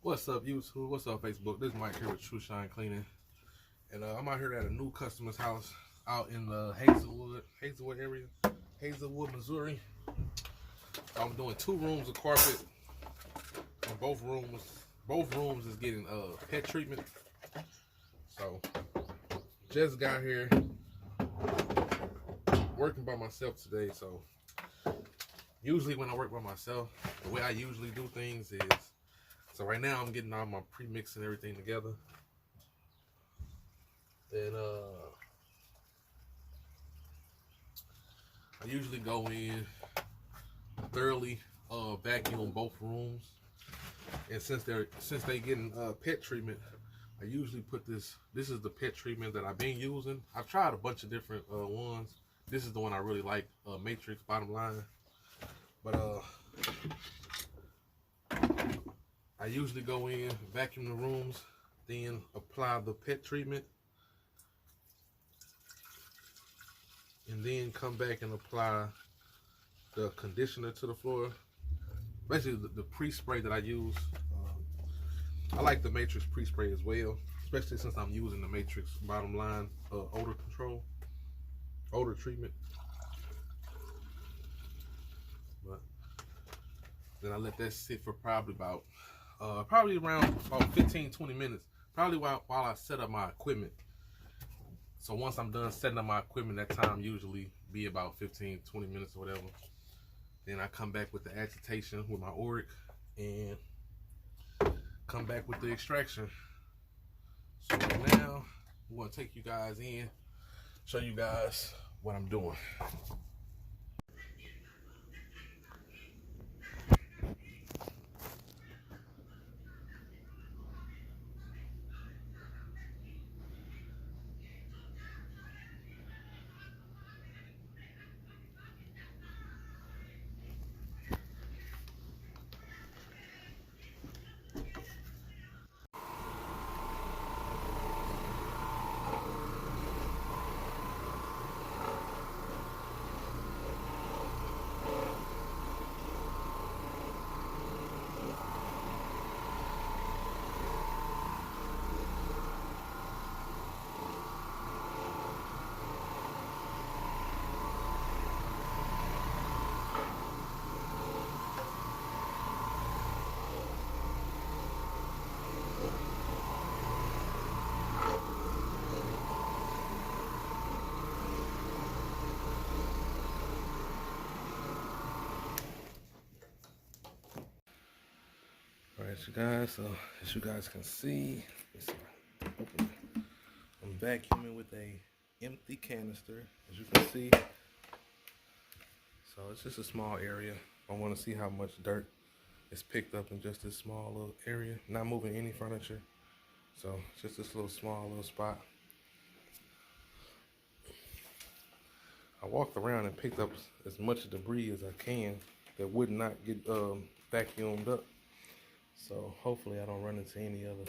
What's up, YouTube? What's up, Facebook? This is Mike here with Trushine Cleaning, and I'm out here at a new customer's house out in the Hazelwood area, Hazelwood, Missouri. I'm doing 2 rooms of carpet, and both rooms is getting pet treatment. So just got here working by myself today. So usually when I work by myself, the way I usually do things is, so right now I'm getting all my pre-mix and everything together. Then I usually go in thoroughly vacuum both rooms, and since they getting pet treatment, I usually put this is the pet treatment that I've been using. I've tried a bunch of different ones. This is the one I really like, Matrix Bottom Line. But I usually go in, vacuum the rooms, then apply the pet treatment, and then come back and apply the conditioner to the floor. Basically, the pre-spray that I use. I like the Matrix pre-spray as well, especially since I'm using the Matrix Bottom Line odor treatment. But then I let that sit for probably around 15-20 minutes, probably while I set up my equipment. So once I'm done setting up my equipment, that time usually be about 15-20 minutes or whatever. Then I come back with the agitation with my Oric and come back with the extraction. So right now I'm going to take you guys in, show you guys what I'm doing. Alright, you guys, so as you guys can see, I'm vacuuming with a empty canister, as you can see. So it's just a small area. I want to see how much dirt is picked up in just this small little area. Not moving any furniture. So just this small little spot. I walked around and picked up as much debris as I can that would not get vacuumed up. So hopefully I don't run into any other.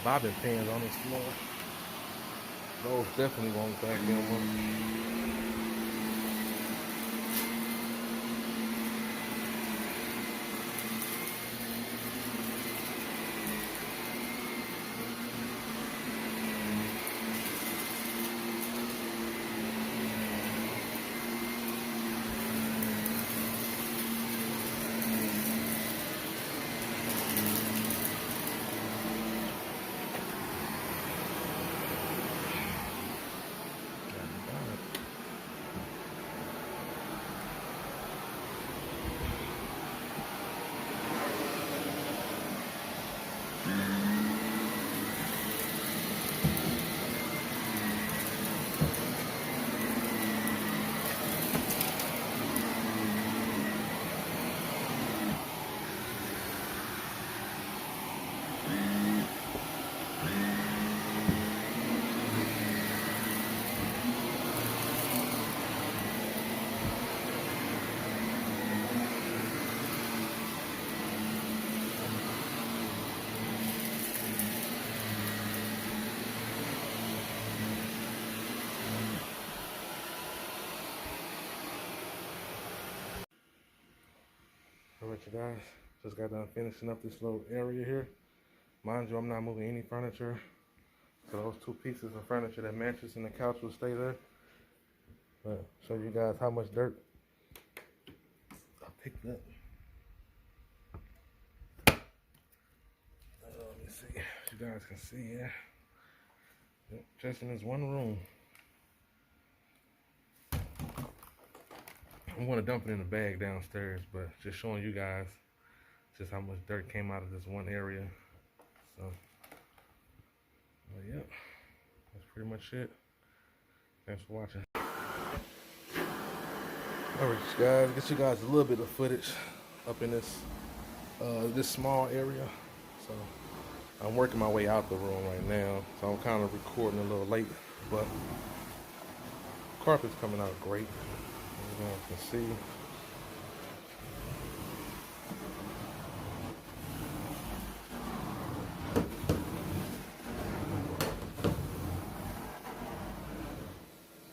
bobbin pins on this floor. Those definitely won't vacuum them. Alright, you guys, just got done finishing up this little area here. Mind you, I'm not moving any furniture, so those two pieces of furniture, that mattress and the couch, will stay there. But show you guys how much dirt I picked up. Let me see if you guys can see here. Yep, just in this one room. I'm going to dump it in a bag downstairs, but just showing you guys just how much dirt came out of this one area. So, yeah, that's pretty much it. Thanks for watching. Alright, guys, get you guys a little bit of footage up in this small area. So, I'm working my way out the room right now, so I'm kind of recording a little late, but carpet's coming out great. As you can see.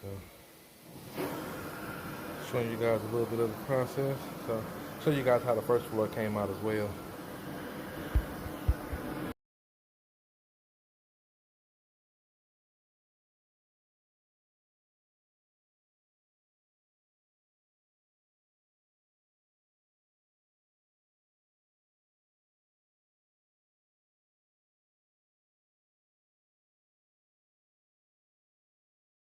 So, showing you guys a little bit of the process. So, show you guys how the first floor came out as well.